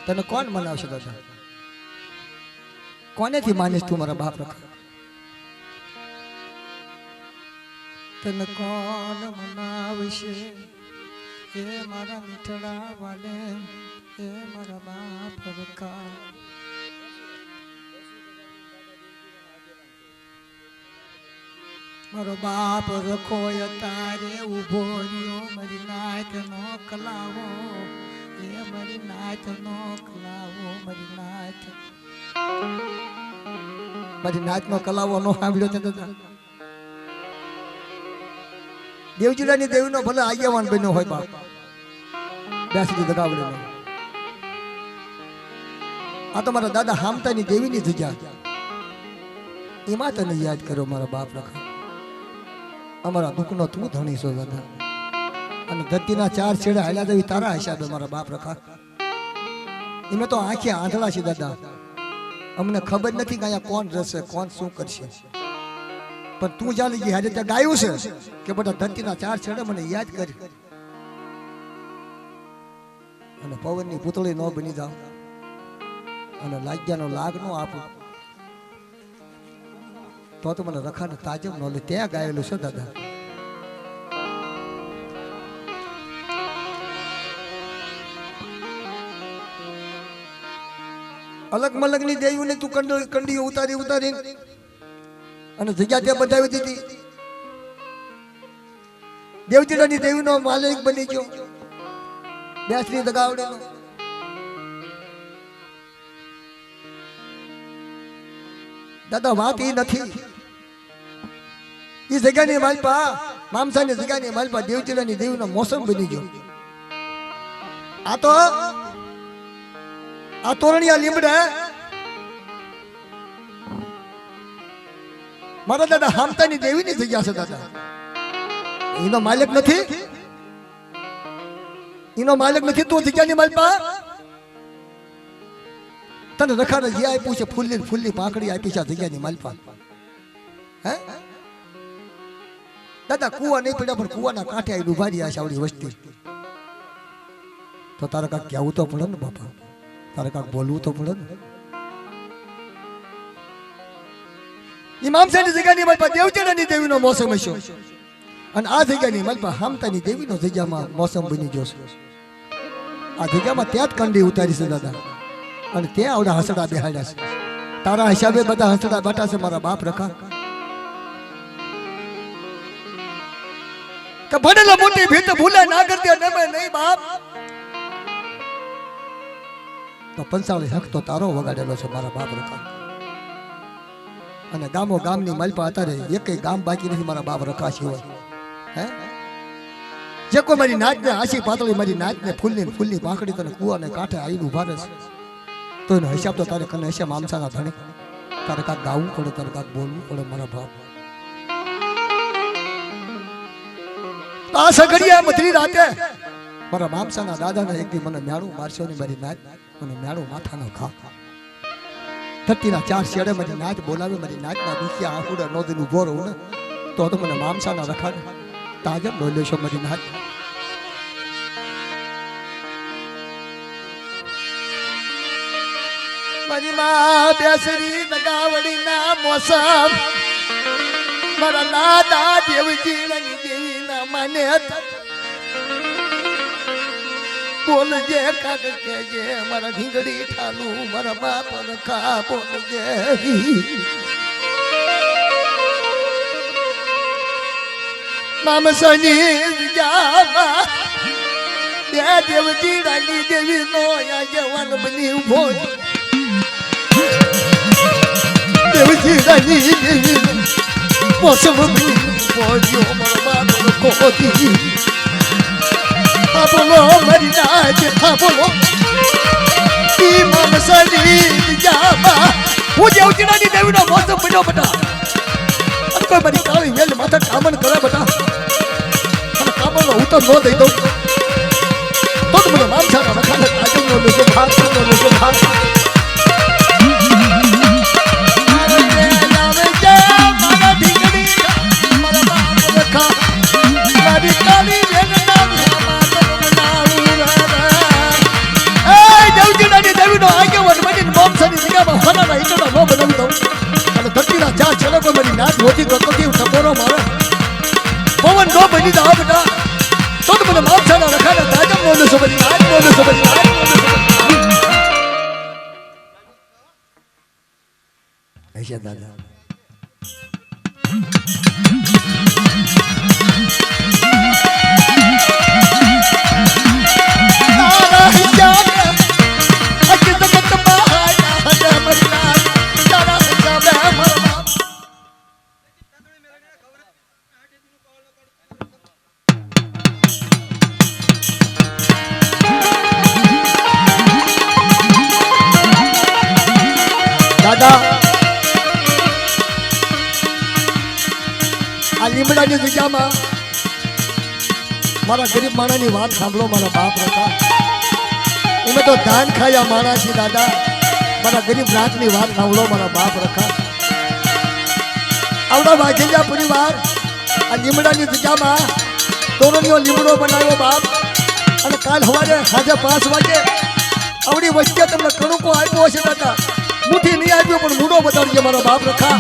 તને કોણ મનાવશે દાદા કોનેથી માનીશ તું મારા બાપ રખા તને કોણ મનાવશે એ મારા મીઠડા વાલે એ મારા બાપ રખા મારો બાપ રખો તારે ઉભો રહ્યો મારી નાક નો કલાવો એ મારી નાચ નો કલાવો મારી નાચ નો કલાવો નો સાંભળ્યો છે દાદા દેવજીરાની દેવીનો ભલે આગેવાન બન્યો હોય બાપ બેસી દગાવડે આ તો મારા દાદા હામતાની દેવીની જગ્યા એમાં તને યાદ કરો મારા બાપ રખા અમારા દુઃખનો તું ધણી છો દાદા અને ધરતીના ચાર છેડે હાલ્યા દેવી તારા હિસાબે મારા બાપ રખા એમે તો આંખે આંધળા છે દાદા અમને ખબર નથી કે અહીંયા કોણ રહેશે કોણ શું કરશે પણ તું ચાલી ગઈ આજે ત્યાં ગાયું છે કે બધા ધરતીના ચાર છેડે મને યાદ કરી અને પવનની પૂતળી ન બની જાવ અને લાગ્યાનો લાગ નો આપું તો મને રખાને તાજબ ન લે ત્યાં ગાયેલું છે દાદા અલગ મલગ ની દેવીને તું કંડીઓ ઉતારી અને જગ્યા ત્યાં બતાવી દીધી દેવજીરાની દેવીનો માલિક બની ગયો બેસની દગાવડેનો દાદા વાત એ નથી એ જગ્યાની માલપા મામસાની જગ્યાની માલપા દેવજીરાની દેવીનો મોસમ બની ગયો આ તોરણિયા લીમડા મારા દાદા હામતાની દેવીની જગ્યા છે દાદા એનો માલિક નથી તું જગ્યાની માલપા તને રખાને જે આપ્યું છે ફૂલની પાંખડી આપી છે જગ્યાની માલપા હે દાદા કુવા નહીં પડ્યા પણ કુવાના કાંઠે આવી ઉભા રહ્યા છે આવડી વસ્તી તો તારે કાંક કહેવું તો પડે ને બાપા તારે કાંક બોલવું તો પડે ને ઇમામસાની જગ્યાની માલપા દેવચરાની દેવીનો મોસમ હશે અને આ જગ્યાની માલપા હામતાની દેવીનો જગ્યામાં મોસમ બની ગયો છે આ જગ્યામાં ત્યાં જ કંડી ઉતારી છે દાદા અને ત્યાં આવડા હસડા બેહાડ્યા છે તારા હિસાબે બધા હસડા બેઠા છે મારા બાપ રખા કે ભણેલા મોટી ભીત ભૂલા ના કરતી અને મેં નહીં બાપ તો પંચાળી હક તો તારો વગાડેલો છે મારા બાપ રખા અને ગામો ગામની માલપા અત્યારે એકેય ગામ બાકી નથી મારા બાપ રખા સિવાય હે જે કોઈ મારી નાચને આશી પાતળી મારી નાચને ફૂલની પાંખડી તને કુવાને કાંઠે આવીને ઉભા રહે છે તો એનો હિસાબ તો તારે કને હશે મામસાના ધણી તારે કાંક ગાવું પડે તારે કાંક બોલવું પડે મારા બાપ તો આ સગડિયા મધરી રાતે મારા મામસાના દાદાને એક દી મને મેળું મારશોની મારી નાચ મને મેળું માથાનો ઘા ધરતીના 4 શેડે મારી નાચ બોલાવે મારી નાચના દુખિયા આંખુડા નો દિન ઉભો રહું ને તો મને મામસાના રખાડે તાજબ બોલ્યો છો મારી નાચ મારી માં બેસરી નગાવડી ના મોસમ મારા દાદા દેવજી દેવી ના માને બોલજે કાક કેજે મારા ઢીંગડી ઠાલું મારા બાપ રખા બોલજે મામસાની જાબા બે દેવજી રાની દેવી નો યા જવાન બની ઉભો દેવજી રાની દેવી મોસમ બની ઉભો જો મારા બાપ કોતી આ બોલો મરી નાચ આ બોલો ઈ મામસાની જાબા હું દેવજી રાની દેવી નો મોસમ બન્યો બટા કોઈ મારી કાળી વેલ માથા કામન કરે બટા અને કામનો ઉતર ન દઈ દઉં તો મને મામસાના વખાણ આજનો લોકો ભાગનો લોકો ભાગ મારા ઢીંગડી મારા બાપ વખા મારી કાળી વેલ દેવીનો આગેવાન બનીને મામસાની જગ્યામાં ફનાના ઈટડા ન બનાવી દઉં અને ધરતીના 4 છેડો મારી નાચ મોટી કરતો કેવું ટપોરો મારે પવન નો બની જાવ બેટા તો મને મામસાના રખાને તાજમ બોલો છો બની નાચ બોલો છો બની નાચ ऐसे दादा આ લીમડાની જગ્યામાં મારા ગરીબ માણાની વાત સાંભળો મારા બાપ હતા અમે તો ધાન ખાયા માણા છીએ દાદા મારા ગરીબ રાતની વાત સાંભળો મારા બાપ રખા આવડા વાઘેજા પરિવાર આ લીમડાની જગ્યામાં તોરણીઓ લીમડો બનાવ્યો બાપ અને કાલ સવારે સાંજે 5 વાગે આવડી વચ્ચે તમને કણુકો આપ્યો હશે દાદા મુઠ્ઠી નહીં આપ્યો પણ મૂડો બતાડજે મારા બાપ રખા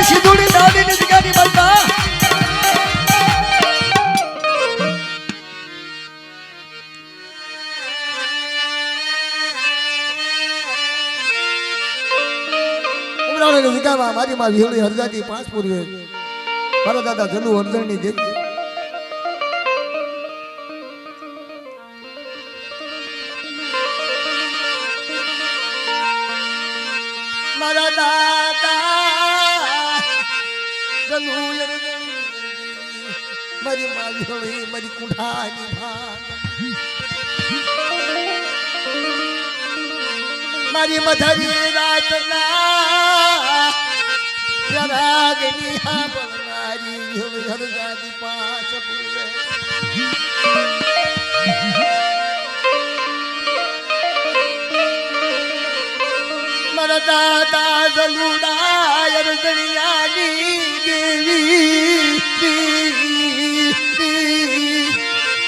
સિંધુડી દાદીની જગ્યાની બનતા મારી માં વિહળી હરજાતી 5 પૂર્વે મારા દાદા જનુ હરજણની દેવી મારા દાદા જનુ હરજણની મારી માં વિહળી મારી કુંઠાની ભાન મારી મધરી રાતના રાગની હા બનનારી હરજાદી 5 પૂર્વે મારા દાદા જલુડા અરજણિયાની દેવી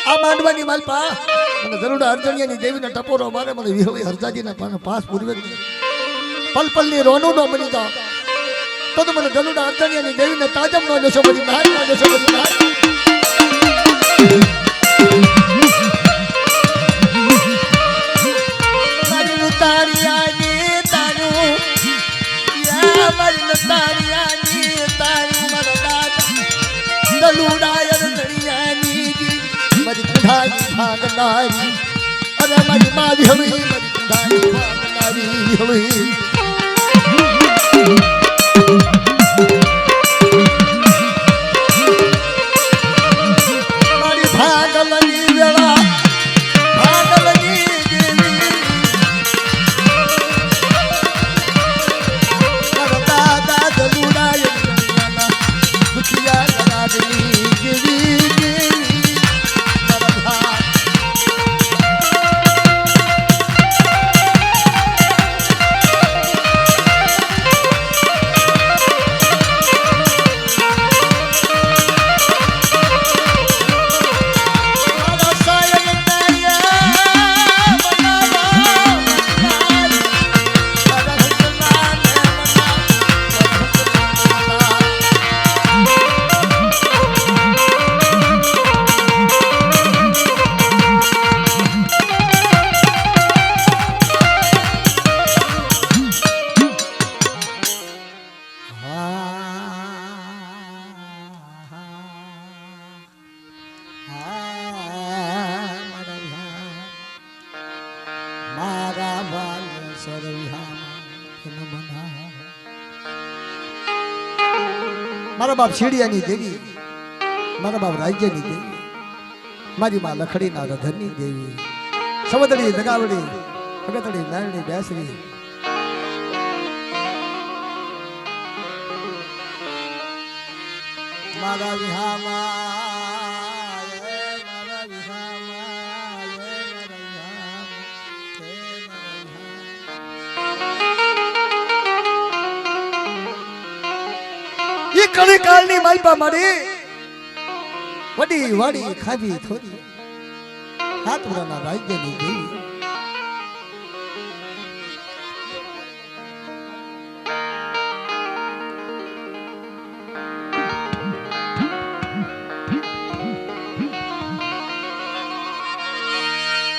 આ માંડવાની માલપા મને જલુડા અરજણિયાની દેવીને ટપોરો મારે મને વિહળી હરજાજીના પાસ પૂર્વે પલપલની રોનું નો બની જાઓ તો મને જલુડા અરજણિયાની દેવીને તાજમ નો દેશો બધી નાય નો દેશો બધી નાય તારિયાની તારું યા મરન તારિયાની તારું મરદાતા દલુડાય દળિયાની મરી કુઢાઈ ભાગનારી અરે મરી મારી હળી મરી કુઢાઈ ભાગનારી હળી મારી ભાગલની વેળા મારા બાપ શીડિયાની દેવી મારા બાપ રાજ્યની દેવી મારી માં લખડીના રધનની દેવી સમદડી દગાવડી અગતડી નારણી બેસરી મારા વિહામાં મારા વિહામાં ये कड़ी कालनी मालपा मारी वडी वाडी खावी थोड़ी हाथ बुराना राज्य नहीं गई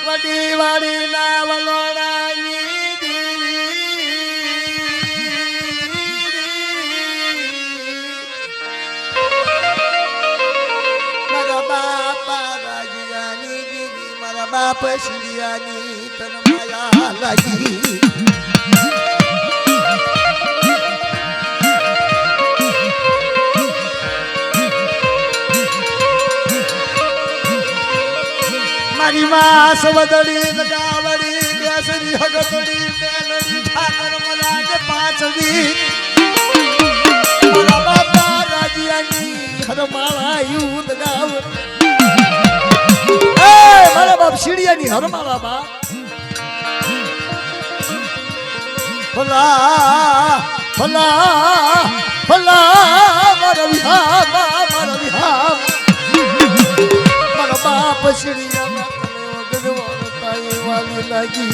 वडी वाडी ना वलोड़ा बाप श्रीयानी तन माया लगी मारी मां सवदड़ी दगावड़ी बेसरी हगतड़ी मेलड़ी ठाकर मलाज पाचड़ी मारा बापा राजियानी हर माला युद्ध गाव मारा बाप सीढ़ियानी हर मारा बाप भला भला भला मारा विहाम मारा बाप सीढ़िया में गजवाई वाली लगी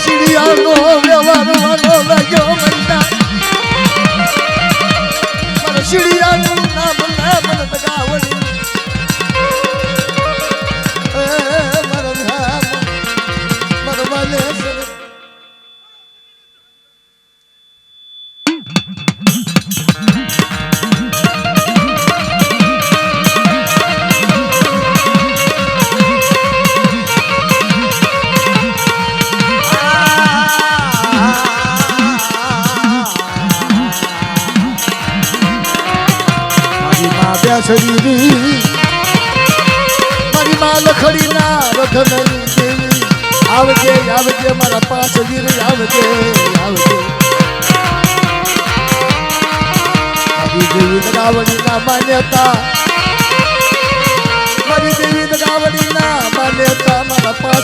सीढ़िया नो व्यवहार वालो लगो मंदा चिड़िया नाम मन दगावड़ी मरवाले मारी मां लखड़ी ना रखनरी देवी आवजे आवजे मारा पांच वीर आवजे आवजे मारी देवी दगावड़ी ना मान्यता मारी देवी दगावड़ी ना मान्यता બાપા